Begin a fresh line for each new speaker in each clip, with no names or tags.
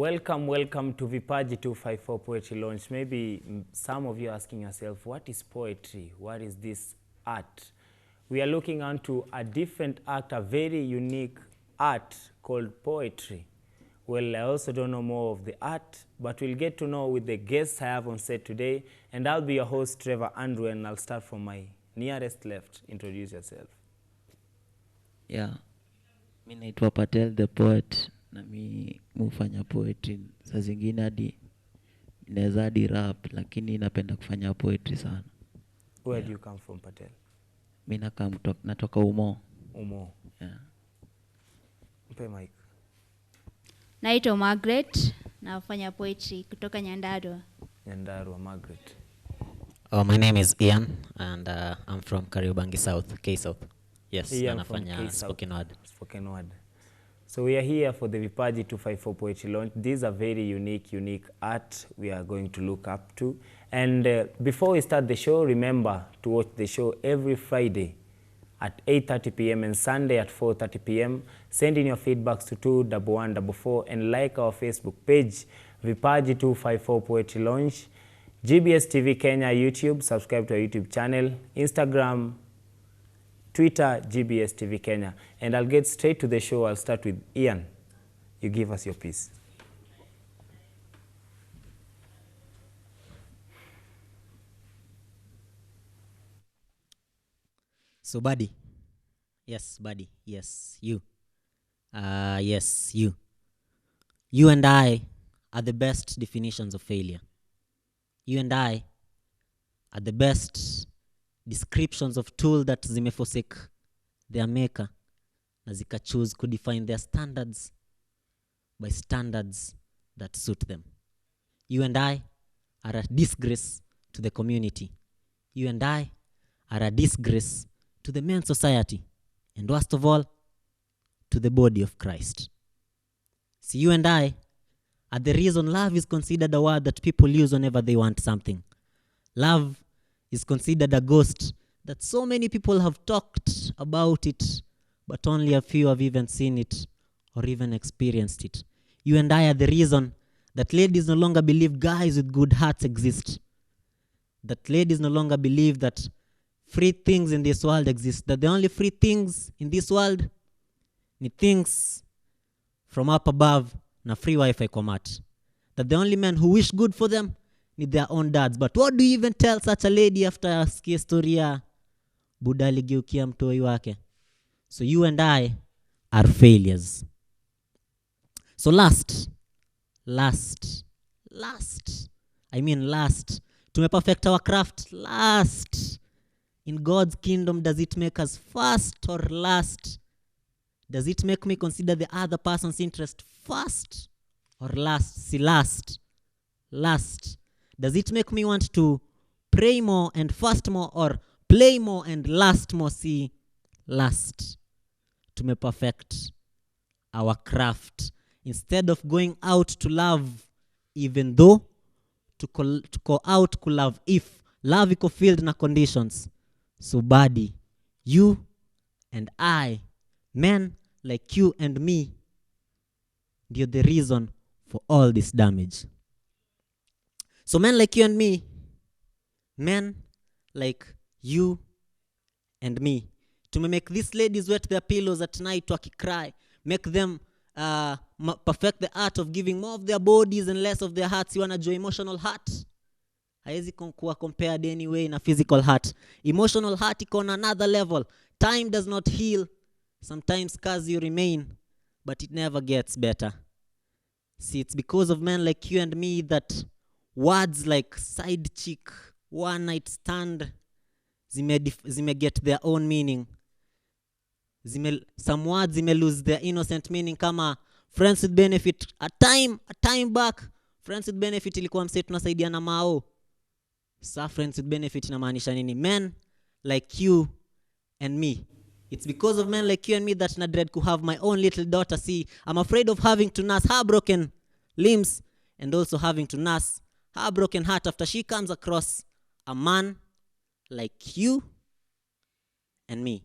Welcome to Vipaji254 Poetry Launch. Maybe some of you are asking yourself, what is poetry? What is this art? We are looking onto a different art, a very unique art called poetry. Well, I also don't know more of the art, but we'll get to know with the guests I have on set today. And I'll be your host, Trevor Andrew, and I'll start from my nearest left. Introduce yourself.
Yeah, mi naitwa Patel the poet na mi mufanya poetry. Saa zingine hadi naweza hadi rap, lakini napenda kufanya poetry sana.
Where do you come from, Patel?
Mi natoka Umo.
Umo.
Yeah.
Mpe mic.
Naitwa Margaret, nafanya poetry kutoka Nyandarua.
Nyandarua, Margaret.
My name is Ian and I'm from Kariobangi South, K-South. Yes,
Ian
nafanya spoken word.
Spoken word. So we are here for the Vipaji254 Poetry Launch. This is a very unique art we are going to look up to. And before we start the show, remember to watch the show every Friday at 8:30 p.m. and Sunday at 4:30 p.m. Send in your feedbacks to 21144 and like our Facebook page, Vipaji254 Poetry Launch, GBS TV Kenya YouTube, subscribe to our YouTube channel, Instagram, Twitter, GBS TV Kenya. And I'll get straight to the show. I'll start with Ian. You give us your piece.
So buddy. Yes, buddy. Yes, you. Yes, you. You and I are the best definitions of failure. You and I are the best descriptions of tool that zimefosek their maker na zika choose to define their standards by standards that suit them. You and I are a disgrace to the community. You and I are a disgrace to the men's society, and worst of all, to the body of Christ. See, you and I are the reason love is considered a word that people use whenever they want something. Love is considered a ghost that so many people have talked about it, but only a few have even seen it or even experienced it. You and I are the reason that ladies no longer believe guys with good hearts exist. That ladies no longer believe that free things in this world exist. That the only free things in this world ni things from up above na free Wi-Fi kwa mat. That the only men who wish good for them need their own dads. But what do you even tell such a lady after askia story ya Buddha aligeukia mtoi wake? So you and I are failures. So last, to perfect our craft last. In God's kingdom, does it make us first or last? Does it make me consider the other person's interest first or last? See, last. Does it make me want to pray more and fast more or play more and last more? See, last. To perfect our craft. Instead of going out to love, even though, to go out to love if love iko filled na conditions. So buddy, you and I, men like you and me, they're the reason for all this damage. So men like you and me, men like you and me, to make these ladies wet their pillows at night wakicry, make them perfect the art of giving more of their bodies and less of their hearts. You wanna do emotional heart? Haiwezi kuwa compared anyway na physical heart. Emotional heart iko on another level. Time does not heal. Sometimes scars you remain, but it never gets better. See, it's because of men like you and me that words like side chick, one night stand, zime get their own meaning. Some words zime lose their innocent meaning, kama friends with benefit. A time back, friends with benefit ilikuwa mse tunasaidiana mao. Sa friends with benefit inamaanisha nini? Men like you and me. It's because of men like you and me that I dread to have my own little daughter. See, I'm afraid of having to nurse her broken limbs and also having to nurse her broken heart after she comes across a man like you and me.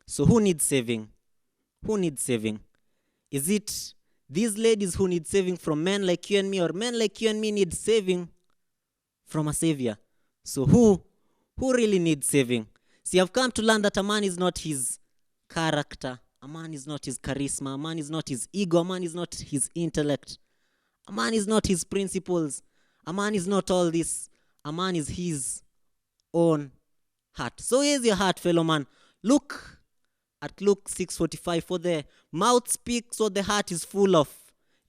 So who needs saving? Is it These ladies who need saving from men like you and me, or men like you and me need saving from a savior. So who really needs saving? See, I've come to learn that a man is not his character. A man is not his charisma. A man is not his ego. A man is not his intellect. A man is not his principles. A man is not all this. A man is his own heart. So here's your heart, fellow man. Look at Luke 6:45. For the mouth speaks what the heart is full of.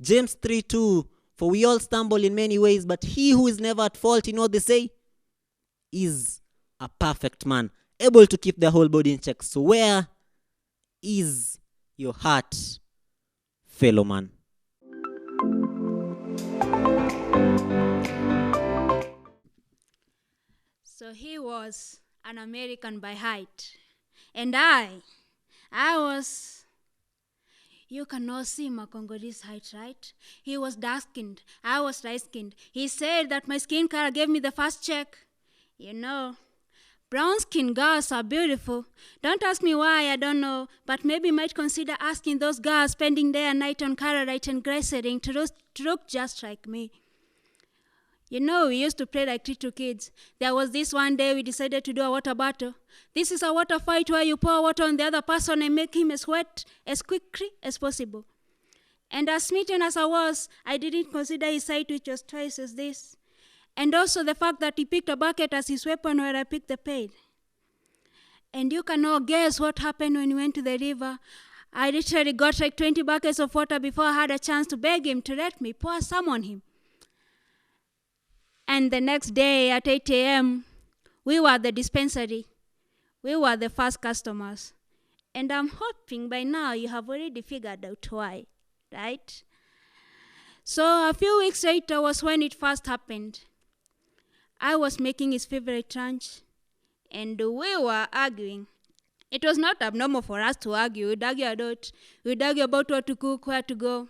James 3:2. For we all stumble in many ways, but he who is never at fault in what they say is a perfect man, able to keep the whole body in check. So where is your heart, fellow man?
So he was an American by height. And I was, you cannot see my Congolese height, right? He was dark-skinned. I was light-skinned. He said that my skin color gave me the first check. You know, brown-skinned girls are beautiful. Don't ask me why, I don't know. But maybe you might consider asking those girls spending day and night on Carolite and glycerin to look just like me. You know, we used to play like little kids. There was this one day we decided to do a water battle. This is a water fight where you pour water on the other person and make him sweat as quickly as possible. And as smitten as I was, I didn't consider his height, which was twice as this. And also the fact that he picked a bucket as his weapon where I picked the pail. And you cannot guess what happened when we went to the river. I literally got like 20 buckets of water before I had a chance to beg him to let me pour some on him. And the next day at 8 a.m., we were at the dispensary. We were the first customers. And I'm hoping by now you have already figured out why, right? So a few weeks later was when it first happened. I was making his favorite lunch, and we were arguing. It was not abnormal for us to argue. We'd argue about what to cook, where to go.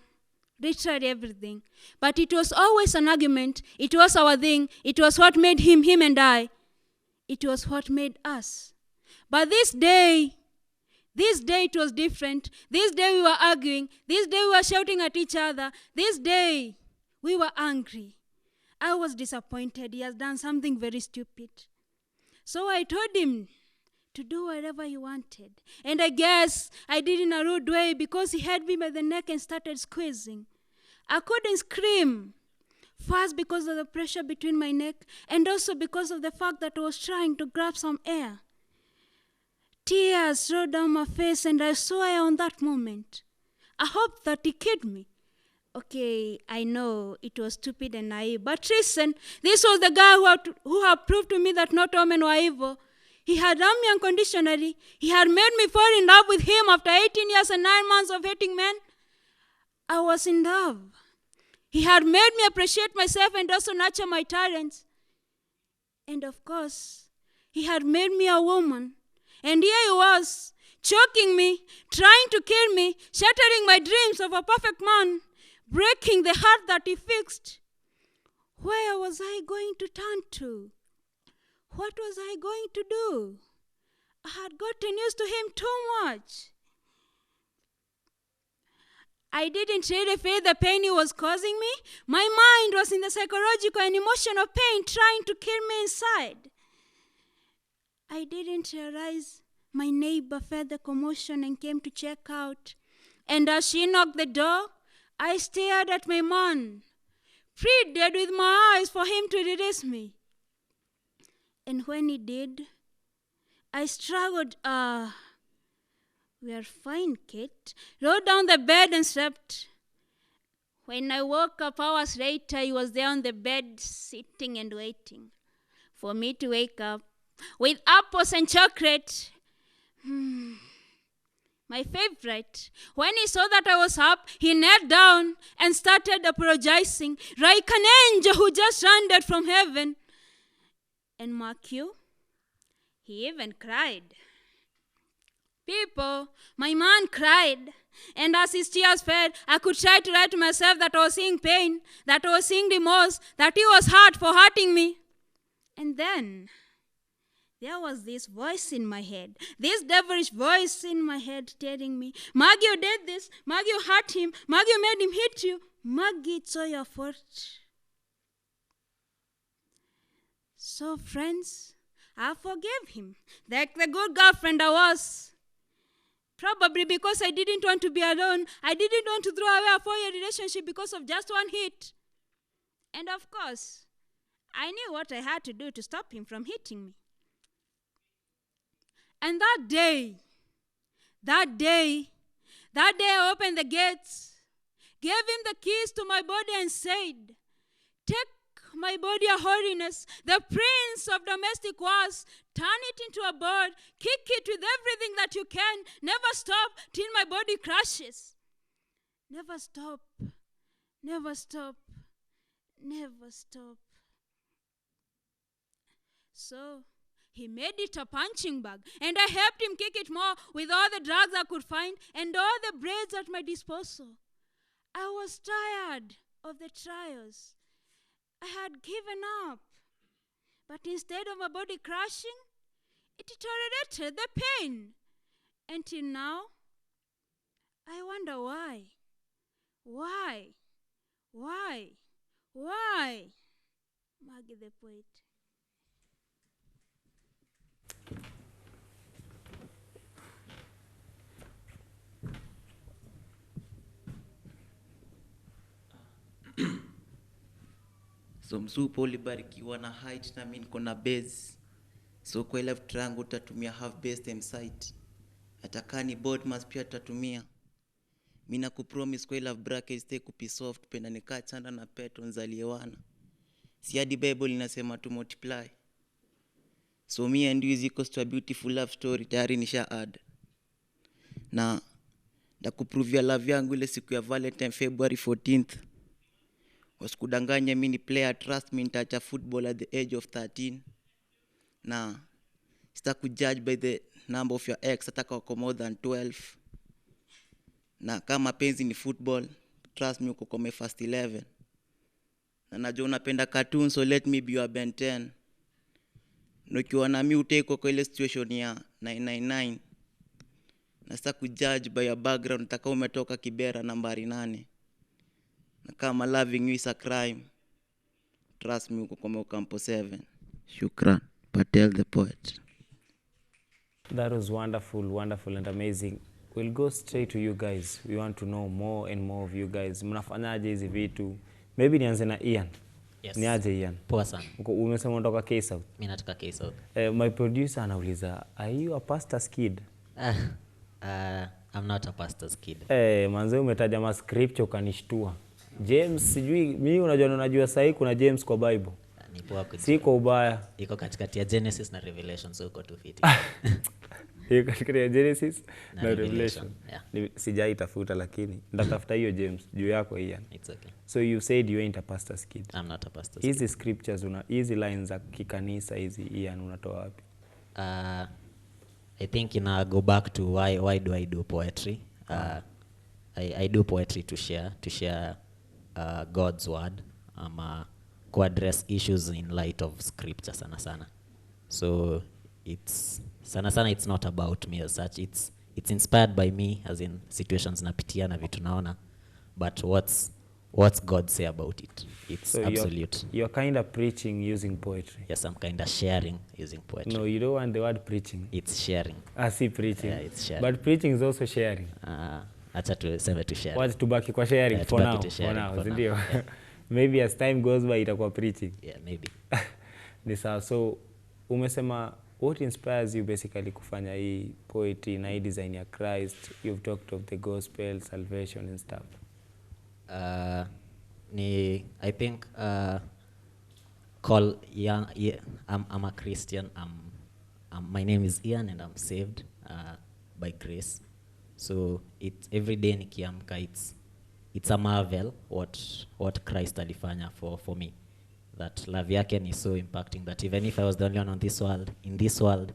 Literally everything. But it was always an argument. It was our thing. It was what made him and I. It was what made us. But this day it was different. This day we were arguing. This day we were shouting at each other. This day we were angry. I was disappointed. He has done something very stupid. So I told him to do whatever he wanted. And I guess I did in a rude way because he had me by the neck and started squeezing. I couldn't scream. First because of the pressure between my neck, and also because of the fact that I was trying to grab some air. Tears rolled down my face, and I swear on that moment, I hoped that he killed me. Okay, I know it was stupid and naive, but listen, this was the guy who had proved to me that not all men were evil. He had loved me unconditionally. He had made me fall in love with him after 18 years and 9 months of hating men. I was in love. He had made me appreciate myself and also nurture my talents. And of course, he had made me a woman. And here he was, choking me, trying to kill me, shattering my dreams of a perfect man, breaking the heart that he fixed. Where was I going to turn to? What was I going to do? I had gotten used to him too much. I didn't really feel the pain he was causing me. My mind was in the psychological and emotional pain trying to kill me inside. I didn't realize my neighbor felt the commotion and came to check out. And as she knocked the door, I stared at my man, pleaded with my eyes for him to release me. And when he did, I struggled. We are fine, Kate. Rolled down the bed and slept. When I woke up hours later, he was there on the bed, sitting and waiting for me to wake up with apples and chocolate. My favorite. When he saw that I was up, he knelt down and started apologizing like an angel who just landed from heaven. And mark you, he even cried. People, my man cried. And as his tears fell, I could try to lie to myself that I was seeing pain, that I was seeing remorse, that he was hurt for hurting me. And then there was this voice in my head, this devilish voice in my head telling me, Maggie, you did this. Maggie, you hurt him. Maggie, you made him hit you. Maggie, it's all your fault. So, friends, I forgave him, like the good girlfriend I was. Probably because I didn't want to be alone. I didn't want to throw away a 4-year relationship because of just one hit. And of course, I knew what I had to do to stop him from hitting me. And that day I opened the gates, gave him the keys to my body and said, take my body a holiness, the prince of domestic wars, turn it into a bird, kick it with everything that you can, never stop till my body crashes. Never stop, never stop, never stop. So he made it a punching bag, and I helped him kick it more with all the drugs I could find and all the braids at my disposal. I was tired of the trials. I had given up. But instead of my body crashing, it tolerated the pain. Until now, I wonder why. Why? Maggie the poet.
So msupo ulibarikiwa na height na mimi niko na base. So kwa left triangle utatumia half base time site. Atakani board mass pia tutatumia. Mimi nakupromise kwa love bracket stay kupi soft penda nikaa chanda na peto nzaliewana. Si hadi Bible inasema to multiply. So me and you is equals to a beautiful love story tayari nisha add. Na ndakuprove love yangu ile siku ya Valentine February 14th. Wasikudanganya mimi ni player, trust me, nitaacha football at the age of 13. Na sitakujudge by the number of your ex ataka wako more than 12. Na kama penzi ni football, trust me uko kwa my first 11. Na najua unapenda cartoon, so let me be your Ben 10. Nukiwa na mimi uteko kwa ile situation ya 999. Na sitakujudge by your background, nataka umetoka Kibera nambari 8. Na kama loving you is a crime, trust me uko kwa Campo 7. Shukran. Patel the poet.
That was wonderful, wonderful and amazing. We'll go straight to you guys. We want to know more and more of you guys. Mnafanyaje hizi vitu? Maybe nianze na Ian.
Yes.
Niaje Ian?
Poa sana.
Umesema unatoka K-South?
Mimi natoka K-South.
My producer anauliza, are you a pastor's kid?
I'm not a pastor's kid.
Manze umetaja ma scripture ukanishtua. James, sijui mimi unajua sahi kuna James kwa Bible.
Ni poa kujua.
Si kwa ubaya.
Iko katikati ya Genesis na Revelation, so uko tofiti.
Iko katikati ya Genesis na Revelation.
Yeah.
Sijaitafuta lakini ndatafuta hiyo James juu yako Ian.
It's okay.
So you said you ain't a pastor's kid.
I'm not a pastor's
Hizi
kid.
scriptures hizi lines za kikanisa hizi Ian unatoa wapi?
I think go back to why do I do poetry? I do poetry to share God's word, to address issues in light of scripture sana. So it's sana it's not about me as such. It's inspired by me, as in situations napitia na vitu naona, but what's God say about it? It's
so
absolute.
You're kind of preaching using poetry.
Yes, I'm kind of sharing using poetry.
No, you don't want the word preaching.
It's sharing.
I see preaching.
Yeah, it's sharing.
But preaching is also sharing.
Acha tuseme to share.
What's tubaki kwa sharing
Yeah,
for
tubaki
now?
to sharing for now.
Ndio.
Yeah.
Maybe as time goes by itakuwa preaching.
Yeah, maybe.
Ni sawa. So umesema what inspires you basically kufanya hii poetry na hii design ya Christ? You've talked of the gospel, salvation and stuff.
I think call young. Yeah, I'm a Christian. My name is Ian and I'm saved by grace. So every day nikiamka it's a marvel what Christ alifanya for me. That love yake is so impacting that even if I was the only one in this world,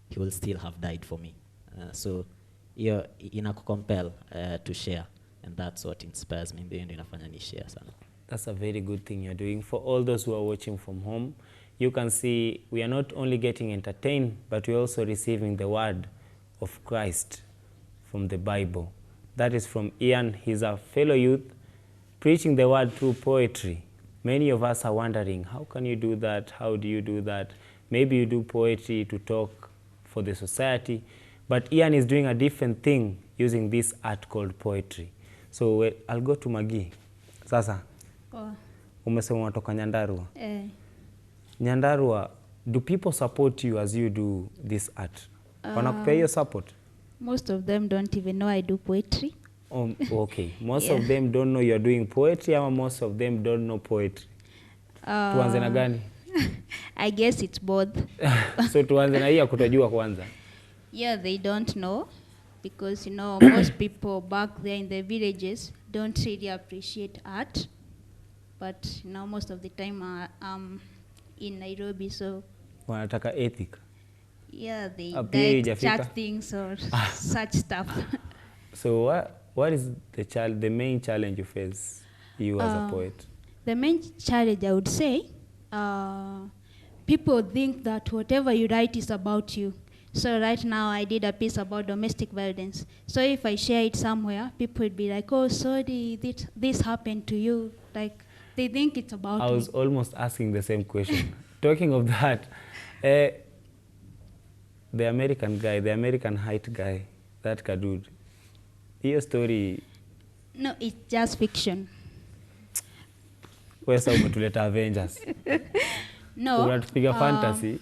he will still have died for me. So inakucompel to share, and that's what inspires me. Ndio inafanya ni share sana.
That's a very good thing you're doing. For all those who are watching from home, you can see we are not only getting entertained, but we're also receiving the word of Christ from the Bible. That is from Ian. He's a fellow youth preaching the word through poetry. Many of us are wondering, how can you do that? How do you do that? Maybe you do poetry to talk for the society, but Ian is doing a different thing using this art called poetry. So I'll go to Magi. Sasa, umesema unatoka Nyandarua. Nyandarua, do people support you as you do this art? Wanakupea hiyo support?
Most of them don't even know I do poetry.
Okay. Most of them don't know you're doing poetry, or most of them don't know poetry? Tuanze na gani?
I guess it's both.
So tuanze na hii ya kutojua kwanza.
Yeah, they don't know because, most people back there in the villages don't really appreciate art. But, most of the time I'm in Nairobi, so...
Wanataka ethic.
Yeah, they
like
chat things or such stuff.
So what is the main challenge you face, you as a poet?
The main challenge, I would say, people think that whatever you write is about you. So right now I did a piece about domestic violence. So if I share it somewhere, people would be like, oh, sorry, this happened to you. Like, they think it's about me.
I was almost asking the same question. Talking of that, the American guy, the American height guy, that Kadud, your story...
No, it's just fiction.
Where's umetuleta Avengers?
No.
Unatupiga fantasy.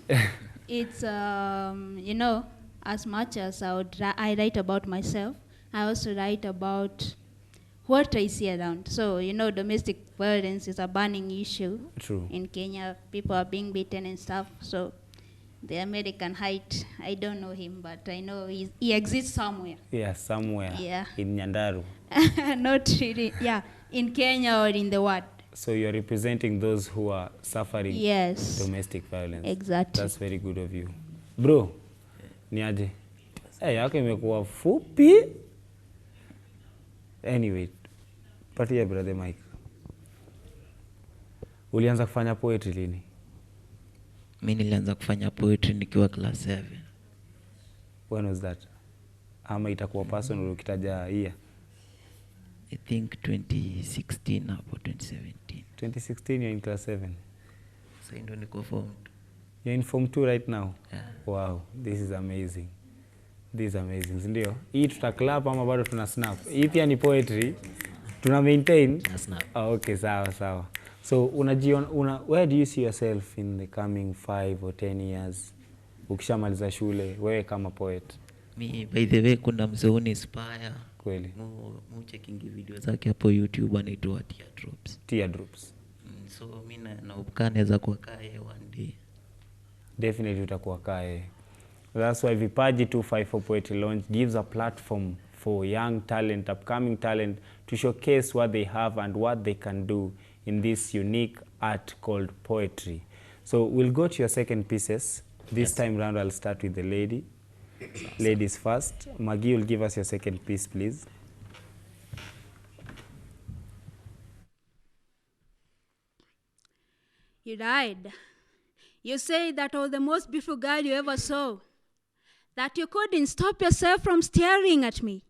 It's, as much as I write about myself, I also write about what I see around. So, domestic violence is a burning issue.
True.
In Kenya, people are being beaten and stuff. So, the American height, I don't know him, but I know he exists somewhere.
Yeah, somewhere.
Yeah.
In Nyandaru.
Not really. Yeah, in Kenya or in the world.
So you're representing those who are suffering domestic violence.
Exactly.
That's very good of you. Bro, ni aje? Yako imekuwa fupi. Anyway, patia brother Mike. Ulianza kufanya poetry lini?
Mimi nilianza kufanya poetry nikiwa class 7.
When was that? Ama itakuwa personal ukitaja year?
I think 2016 hapo 2017.
2016 you're in class 7.
So ndo niko form 2.
You're in form 2 right now?
Yeah.
Wow, this is amazing. This is amazing. Ndio. Hii tutaclap ama bado tuna snap? Hii pia ni poetry. Tuna maintain?
Snap.
Okay, sawa. So where do you see yourself in the coming 5 or 10 years? Ukishamaliza shule, wewe kama poet?
Me, by the way, kuna mzee inspire.
Kweli.
Mu checking video zake hapo YouTube anaitwa Teardrops.
Teardrops.
So mimi naupkaneza kwa kae one day.
Definitely utakuwa kae. That's why Vipaji254 Poetry Launch gives a platform for young talent, upcoming talent, to showcase what they have and what they can do in this unique art called poetry. So we'll go to your second pieces. This time round I'll start with the lady. Ladies first. Maggie will give us your second piece, please.
You lied. You said that I was the most beautiful girl you ever saw. That you couldn't stop yourself from staring at me.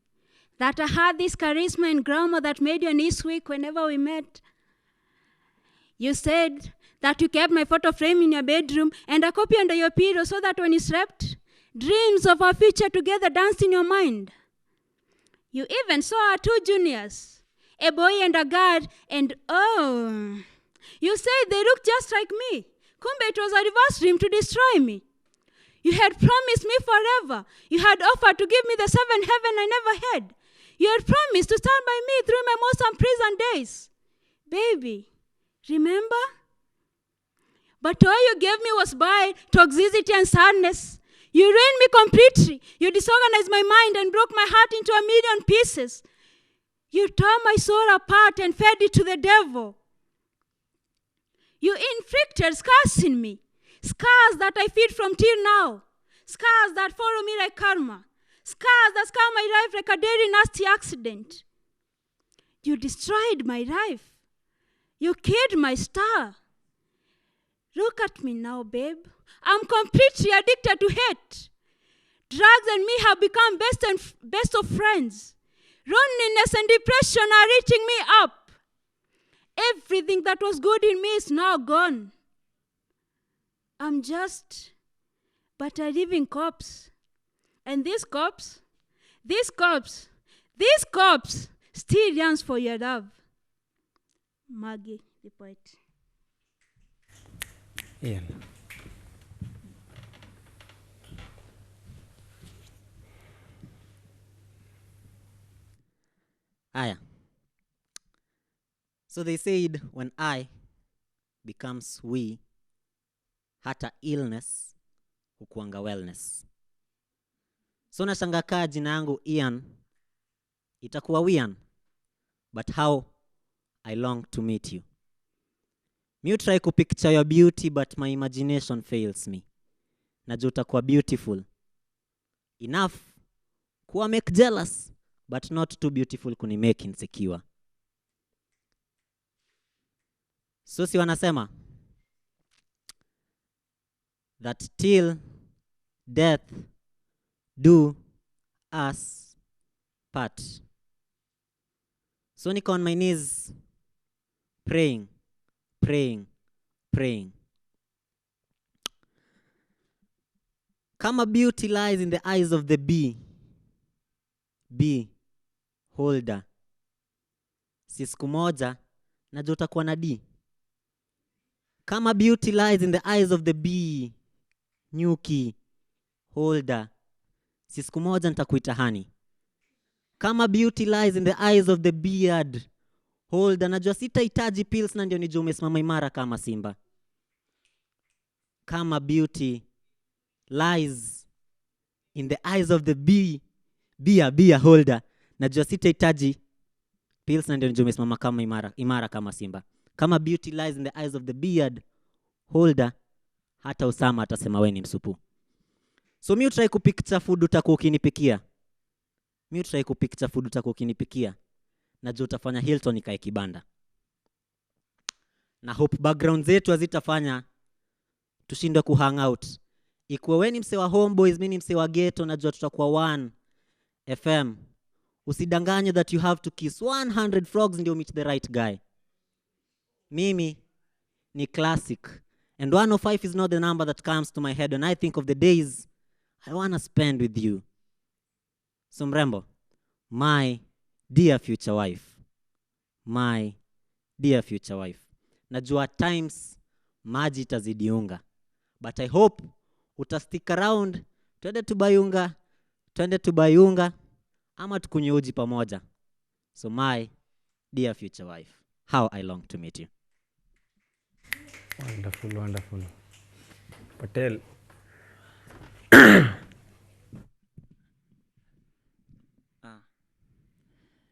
That I had this charisma and glamour that made your knees weak whenever we met. You said that you kept my photo frame in your bedroom and a copy under your pillow so that when you slept, dreams of our future together danced in your mind. You even saw our 2 juniors, a boy and a girl, and oh, you said they looked just like me. Kumbe it was a reverse dream to destroy me. You had promised me forever. You had offered to give me the 7th heaven I never had. You had promised to stand by me through my most unpleasant days. Baby, remember? But all you gave me was bile, toxicity, and sadness. You ruined me completely. You disorganized my mind and broke my heart into a million pieces. You tore my soul apart and fed it to the devil. You inflicted scars in me, scars that I feed from till now, scars that follow me like karma, scars that scar my life like a daily nasty accident. You destroyed my life. You killed my star. Look at me now, babe. I'm completely addicted to hate. Drugs and me have become best of friends. Loneliness and depression are eating me up. Everything that was good in me is now gone. I'm just but a living corpse. And this corpse still yearns for your love. Maggie, the poet.
Ian.
Aya. So they said when I becomes we, hata illness hukuanga wellness. So nashangaa jina yangu Ian itakuwa Wian, but how I long to meet you. Me try to picture your beauty, but my imagination fails me. Najua utakuwa beautiful enough kuwa make jealous, but not too beautiful kuni make insecure. So si wanasema that till death do us part. So niko on my knees praying. Kama beauty lies in the eyes of the bee holder, si siku moja najua utakuwa na D. Kama beauty lies in the eyes of the bee nyuki holder, si siku moja nitakuita honey. Kama beauty lies in the eyes of the beard holder, najua sitahitaji pills na ndio nijue umesimama imara kama simba. Kama beauty lies in the eyes of the beer holder, najua sitahitaji pills na ndio nijue umesimama kama imara kama simba. Kama beauty lies in the eyes of the beard holder, hata Usama atasema wewe ni msupu. So mi try kupicture food utakuwa ukinipikia. Najua utafanya Hilton ikae kibanda. Na hope background zetu hazitafanya tushindwe kuhang out. Ikuwe wewe ni mse wa homeboys, mimi ni mse wa ghetto, najua tutakuwa 1 FM. Usidanganye that you have to kiss 100 frogs ndio meet the right guy. Mimi ni classic. And 105 is not the number that comes to my head when I think of the days I want to spend with you. So mrembo, my dear future wife. Najua times maji itazidiunga, but I hope utastick around. Twende tubayunga ama tukunywe uji pamoja. So my dear future wife, how I long to meet you.
Wonderful. Patel.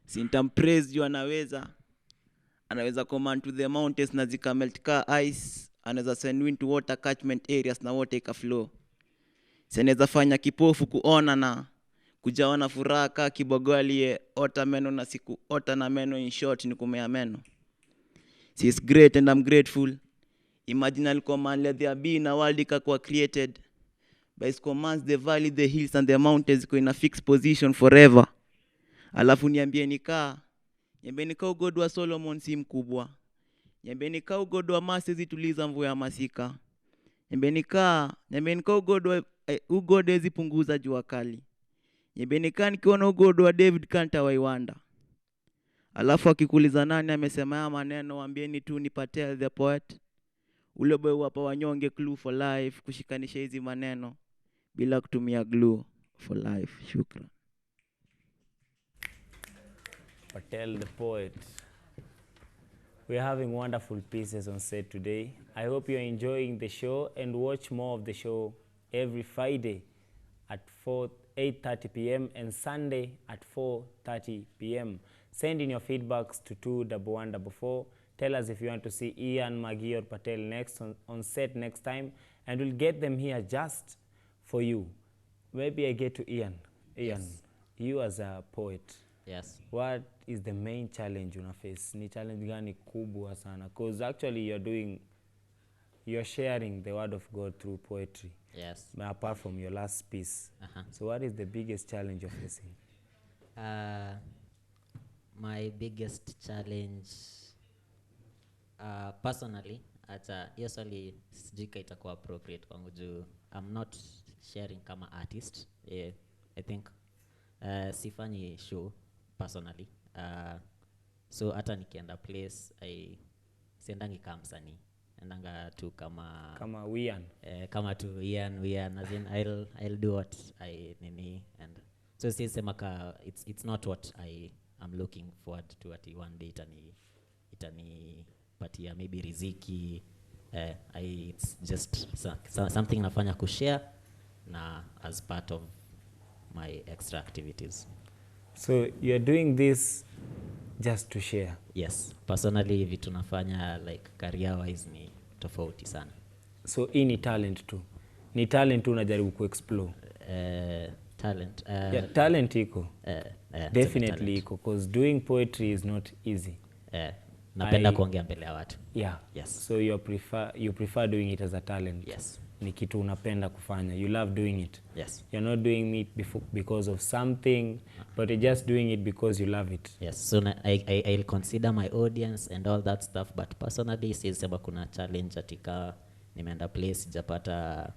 Sintampraise juu anaweza command to the mountains na zika melt ka ice, anaweza send wind to water catchment areas na water ika flow. Seneza fanya kipofu kuona na kujaona furaha ka kibogolie ota meno na siku ota na meno, in short ni kumea meno. She is great and I'm grateful. Imaginal command let there be na world ikakuwa created. By his commands the valley, the hills and the mountains iko in a fixed position forever. Alafu niambieni kaa ugod wa Solomon si mkubwa. Niambieni kaa ugod wa Mase zituliza mvua ya masika. Niambieni kaa ugod ezi punguza jua kali. Niambieni kaa nikiona ugod wa David Kanta waiwanda. Alafu akikuuliza nani amesema haya maneno, waambieni tu ni Patel the poet. Ule boy wapa wanyonge clue for life, kushikanisha hizi maneno bila kutumia glue for life. Shukran.
Patel the poet. We are having wonderful pieces on set today. I hope you are enjoying the show, and watch more of the show every Friday at 8:30 p.m. and Sunday at 4:30 p.m. Send in your feedbacks to 21144. Tell us if you want to see Ian, Maggie or Patel next on set next time, and we'll get them here just for you. Maybe I get to Ian. Ian, yes. You as a poet.
Yes.
What is the main challenge you face? Ni challenge gani kubwa sana? Because actually you're you're sharing the word of God through poetry,
Yes.
apart from your last piece.
Uh-huh.
So what is the biggest challenge you're facing?
My biggest challenge personally, hiyo swali sijui ka itakuwa appropriate kwangu juu I'm not sharing kama artist. I think sifanyi show personally. So hata nikienda place siendangi kama msanii, endanga tu kama
Wian.
Kama tu Ian as in I'll do what I nini, and so sisema it's not what I'm looking forward to at one day itani patia maybe riziki. It's just something nafanya kushare na as part of my extra activities.
So you're doing this just to share?
Yes, personally vitu nafanya like career wise ni tofauti sana.
So hii ni talent tu? Ni talent tu unajaribu kuexplore?
Talent.
Talent iko? Definitely
talent.
iko, because doing poetry is not easy.
Napenda kuongea mbele ya watu.
Yeah.
Yes.
So you prefer doing it as a talent?
Yes.
Ni kitu unapenda kufanya. You love doing it?
Yes.
You're not doing it because of something, but you're just doing it because you love it.
Yes. So I'll consider my audience and all that stuff, but personally sisema kuna challenge atika nimeenda place sijapata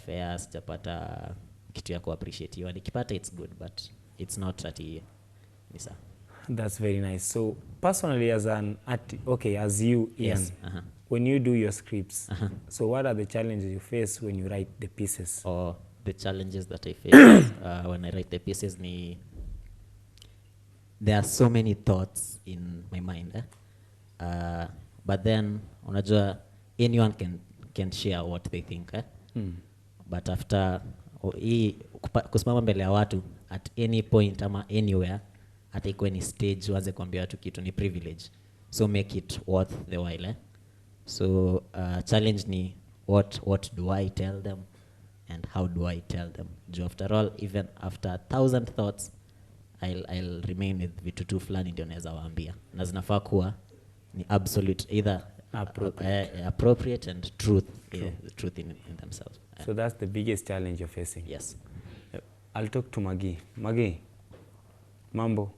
fair, sijapata kitu ya kuappreciate. Nikipata it's good, but it's not ati nisa.
That's very nice. So personally as an as you, Ian,
Yes.
when you do your scripts, so what are the challenges you face when you write the pieces?
Or the challenges that I face when I write the pieces there are so many thoughts in my mind. But then unajua anyone can share what they think. But after kusimama mbele ya watu at any point ama anywhere, hata ikuwe ni stage uanze kuambia watu kitu ni privilege. So make it worth the while. So challenge ni what do I tell them and how do I tell them. After all, even after 1,000 thoughts, I'll remain with vitu tu fulani ndio naweza waambia. Na zinafaa kuwa ni absolute, either appropriate and truth in themselves.
So that's the biggest challenge you're facing?
Yes.
I'll talk to Magi. Magi, mambo?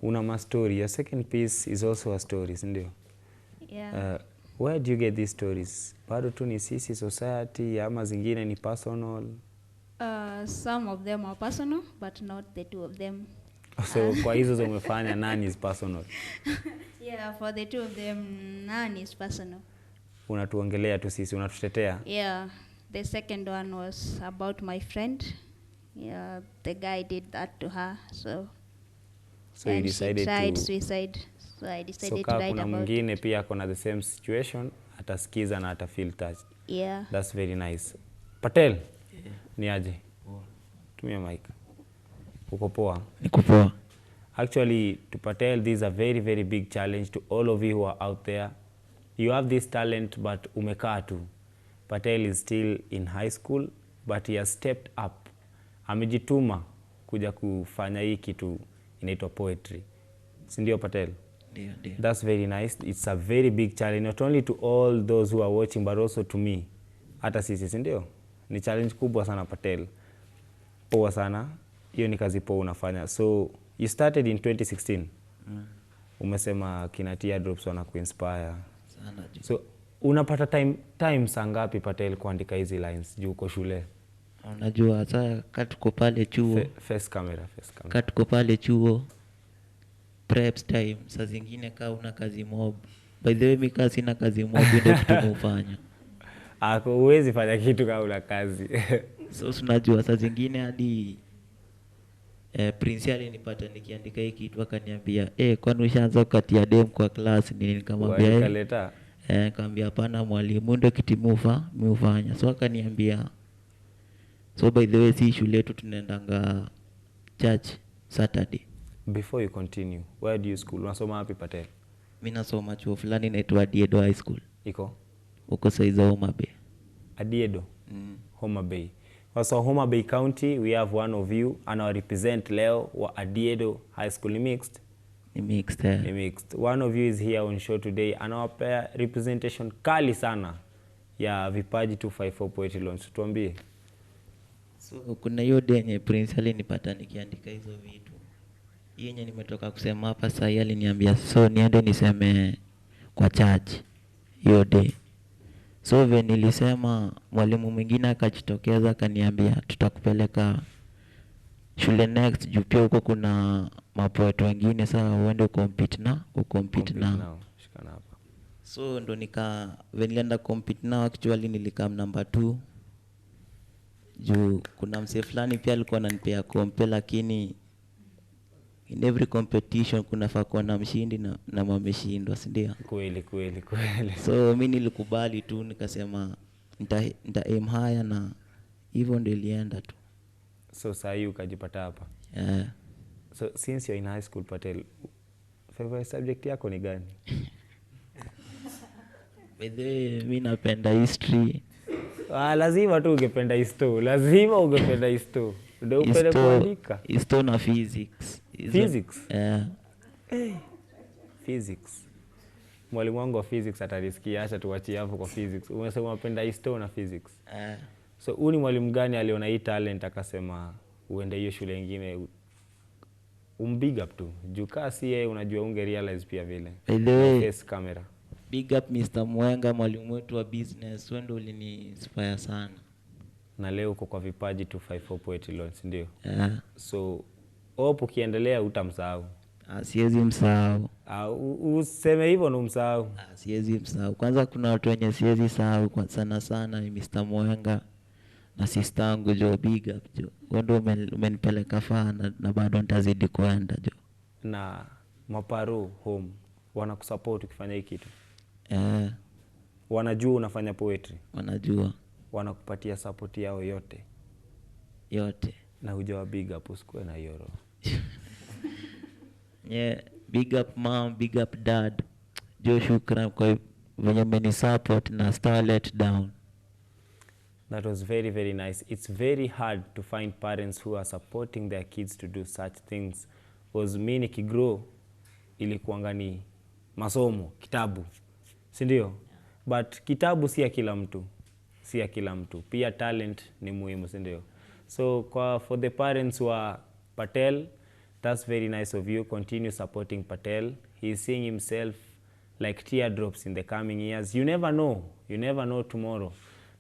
Una ma story. Your second piece is also a story, sindio?
Yeah.
Where do you get these stories? Bado tu ni sisi society ama zingine ni personal?
Some of them are personal, but not the two of them.
So kwa hizo umefanya nani is personal?
Yeah, for the two of them, none is personal.
Unatuongelea tu sisi, unatutetea?
Yeah, the second one was about my friend. Yeah, the guy did that to her, so
you decided
she tried
to
suicide. So I decided to
so
write
kuna
about
mwingine pia kona the same situation, atasikiza na atafeel touched.
Yeah.
That's very nice. Patel, ni aje? Tumia mic. Uko poa?
Niko poa.
Actually, to Patel, this is a very, very big challenge to all of you who are out there. You have this talent, but umekaa tu. Patel is still in high school, but he has stepped up. Amejituma kuja kufanya hii kitu inaitwa poetry. Sindio Patel?
Ndio.
That's very nice. It's a very big challenge, not only to all those who are watching, but also to me. Hata sisi, sindio? Ni challenge kubwa sana Patel. Poa sana. Hiyo ni kazi poa unafanya. So, you started in 2016. Umesema kina Teardrops wana kuinspire.
Sana.
So, unapata time saa ngapi Patel kuandika hizi lines juu uko shule?
Unajua sasa katuko pale chuo.
Face camera.
Katuko pale chuo. Preps time. Saa zingine kaa una kazi mob. By the way mi kaa sina kazi mob ndio kitu mufanya.
Huwezi fanya kitu kama una kazi.
So unajua saa zingine hadi Prince alinipata nikiandika hii kitu akaniambia kwani ushaanza kukatia dem kwa class nini, nikamwambia
Nikaleta.
Nikamwambia hapana mwalimu ndio kitimufa miufanya. So akaniambia so by the way si shule yetu tunaendanga church Saturday.
Before you continue, where do you school? Unasoma wapi Patel?
Mimi nasoma chuo fulani inaitwa Adiedo High School.
Iko?
Uko saiza Homa Bay.
Adiedo? Homa Bay. So Homa Bay County, we have one of you and our represent leo wa Adiedo High School. Ni mixed?
Ni mixed.
Ni mixed. One of you is here on show today and our pair representation kali sana. ya Vipaji 254 Poetry Launch. Tuambie.
So kuna hiyo day yenye Prince alinipata nikiandika hizo vitu. Hii yenye nimetoka kusema hapa sasa, yeye aliniambia so niende niseme kwa church hiyo day. So vile nilisema, mwalimu mwingine akajitokeza akaniambia tutakupeleka shule next juu pia huko kuna mapoet wengine, sasa uende compete nao.
Shikana hapa.
So ndo nilienda compete nao, actually nilikam number 2. Juu kuna msee fulani pia alikuwa ananipea kompe, lakini in every competition kuna kuwa na mshindi na mwameshindwa, si ndio?
Kweli.
So mimi nilikubali tu, nikasema nita aim higher, na hivyo ndio ilienda tu.
So saa hii ukajipata hapa.
Yeah.
So since you're in high school, Patel, favorite subject yako ni gani?
By the way, mimi napenda history.
Lazima tu ungependa histo. Ndio upende kuandika.
Histo na physics.
Physics?
Yeah.
Physics. Mwalimu wangu wa physics atarisikia, acha tuachie hapo kwa physics. Umesema unapenda histo na physics. So huu ni mwalimu gani aliona hii talent akasema uende hiyo shule nyingine? Big up tu. Juu kasi yeye unajua unge realize pia vile.
By the way,
face camera.
Big up Mr. Mwenga, mwalimu wetu wa business. Wewe ndio uliniinspire sana.
Na leo uko kwa Vipaji 254 Poetry Launch, ndio?
Yeah.
So hope ukiendelea utamsahau.
Siwezi msahau.
Useme hivyo na umsahau.
Siwezi msahau. Kwanza kuna watu wenye siwezi sahau kwa sana ni Mr. Mwenga na sister yangu Jo. Big up Jo. Wewe ndio umenipeleka faa na bado nitazidi kuenda Jo.
Na maparo home wanakusupport ukifanya hiki kitu? Wanajua unafanya poetry?
Wanajua.
Wanakupatia support yao yote? Na hujawa big up, usikue na hiyo roho.
Yeah, big up mom, big up dad. Jo, shukran kwa venye mmeni support na star let down.
That was very, very nice. It's very hard to find parents who are supporting their kids to do such things. Because mimi nikigrow ilikuanga ni masomo, kitabu. Si ndio? But kitabu si ya kila mtu. Pia talent ni muhimu, si ndio? So for the parents who are Patel, that's very nice of you. Continue supporting Patel. He's seeing himself like teardrops in the coming years. You never know tomorrow.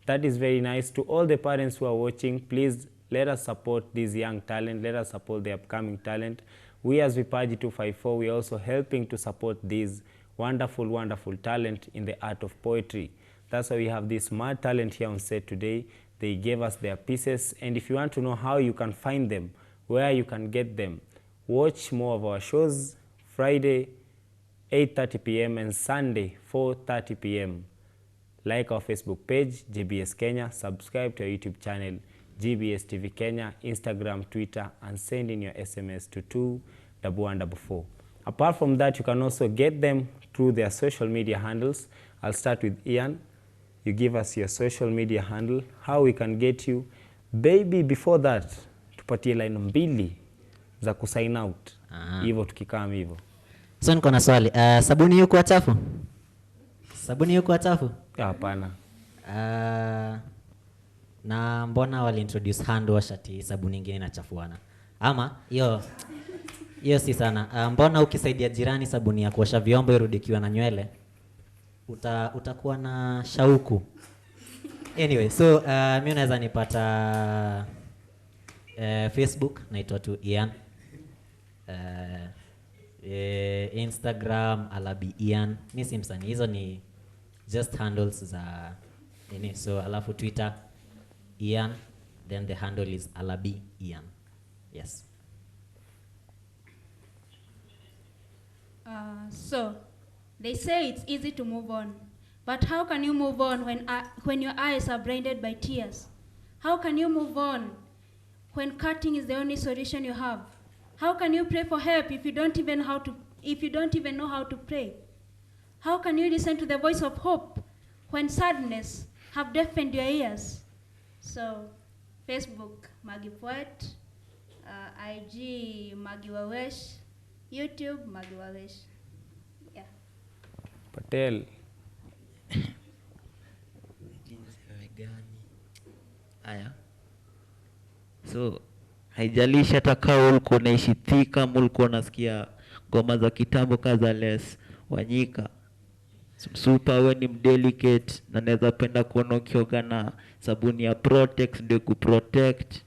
That is very nice. To all the parents who are watching, please let us support this young talent. Let us support the upcoming talent. We as Vipaji 254, we are also helping to support this wonderful talent in the art of poetry. That's why we have this mad talent here on set today. They gave us their pieces, and if you want to know how you can find them, where you can get them, watch more of our shows. Friday 8:30 p.m. and Sunday 4:30 p.m. Like our Facebook page, GBS Kenya. Subscribe to our YouTube channel, GBS TV Kenya, Instagram, Twitter, and send in your SMS to 21144. Apart from that, you can also get them through their social media handles. I'll start with Ian. You give us your social media handle, how we can get you. Baby, before that, tupatie line 2 za kusign out. Hivyo tukikam hivyo.
So niko na swali. Sabuni yuko chafu?
Hapana.
Na mbona wali introduce hand wash ati sabuni nyingine inachafuana? Ama hiyo si sana. Mbona ukisaidia jirani sabuni ya kuosha vyombo irudikiwa na nywele utakuwa na shauku? Anyway, so mimi naweza nipata Facebook naitwa tu Ian. Instagram Alabi Ian. Mimi si msanii, hizo ni just handles za nini. So alafu Twitter Ian, then the handle is Alabi Ian. Yes.
So they say it's easy to move on, but how can you move on when your eyes are blinded by tears? How can you move on when cutting is the only solution you have? How can you pray for help if you don't even know how to pray? How can you listen to the voice of hope when sadness have deafened your ears? So Facebook Maggie Poet, IG Maggie Wawesh, YouTube Maggie Wawesh. Yeah.
Patel.
gani? Haya. So haijalishi hata kama ulikuwa unaishi Thika, ulikuwa unasikia ngoma za kitambo kaza Les Wanyika. Super we ni mdelicate na naweza penda kuona ukioga na sabuni ya Protex ndio kuprotect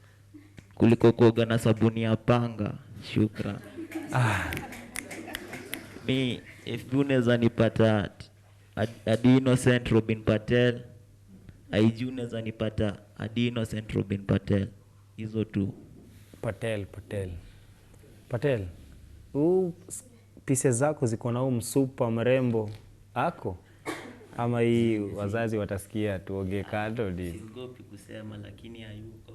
kuliko kuoga na sabuni ya panga. Shukran. Mi if unaweza nipata Adi Innocent Robin Patel, IG unaweza nipata Adi Innocent Robin Patel. Hizo tu.
Patel. Pieces zako ziko na huu msupa mrembo ako ama hii wazazi watasikia tuoge kando ni
Siogopi kusema lakini hayuko.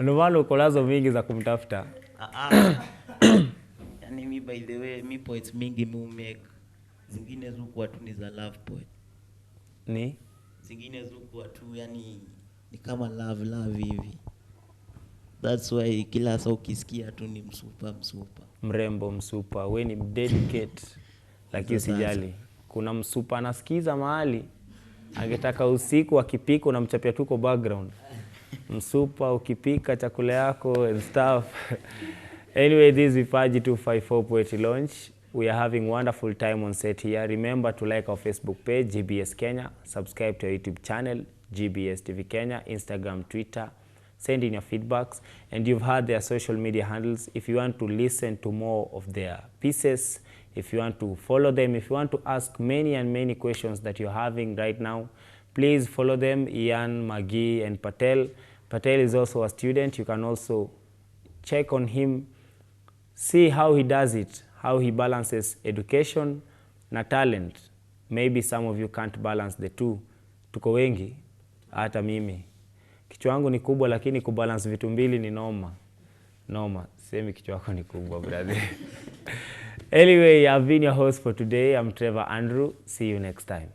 Ndio maana uko nazo mingi za kumtafuta.
Yani mi by the way mi poets mingi mi make zingine zuko tu ni za love poet.
Ni
Zingine zuko tu yani ni kama love hivi. That's why kila saa ukisikia tu ni msupa.
mrembo msupa, we ni dedicate. Lakini usijali, kuna msupa anasikiza mahali angetaka usiku akipika unamchapia tuko background. Msupa ukipika chakula yako and stuff. Anyway, this is Vipaji254 Poetry Launch. We are having wonderful time on set here. Remember to like our Facebook page, GBS Kenya. Subscribe to our YouTube channel, GBS TV Kenya, Instagram, Twitter. Send in your feedbacks. And you've heard their social media handles. If you want to listen to more of their pieces, if you want to follow them, if you want to ask many and many questions that you're having right now, please follow them, Ian, Magi, and Patel. Patel is also a student. You can also check on him, see how he does it, how he balances education na talent. Maybe some of you can't balance the two. Tuko wengi, hata mimi. Kichwa yangu ni kubwa lakini kubalance vitu mbili ni noma. Semi kichwa yako ni kubwa, brother. Anyway, I've been your host for today. I'm Trevor Andrew. See you next time.